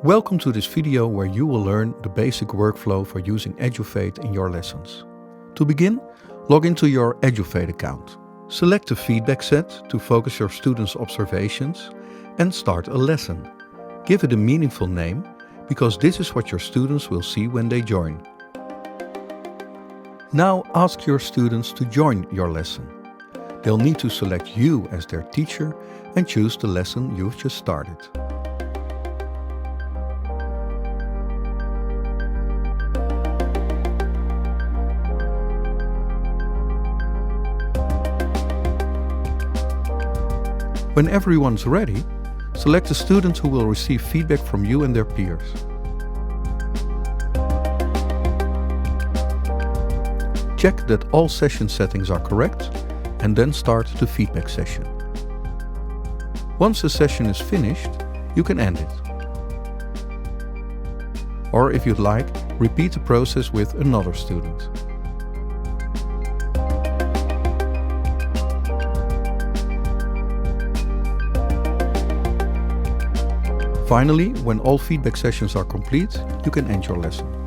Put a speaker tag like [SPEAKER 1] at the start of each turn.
[SPEAKER 1] Welcome to this video where you will learn the basic workflow for using eduFade in your lessons. To begin, log into your eduFade account. Select the feedback set to focus your students' observations and start a lesson. Give it a meaningful name because this is what your students will see when they join. Now ask your students to join your lesson. They'll need to select you as their teacher and choose the lesson you've just started. When everyone's ready, select the students who will receive feedback from you and their peers. Check that all session settings are correct and then start the feedback session. Once the session is finished, you can end it. Or if you'd like, repeat the process with another student. Finally, when all feedback sessions are complete, you can end your lesson.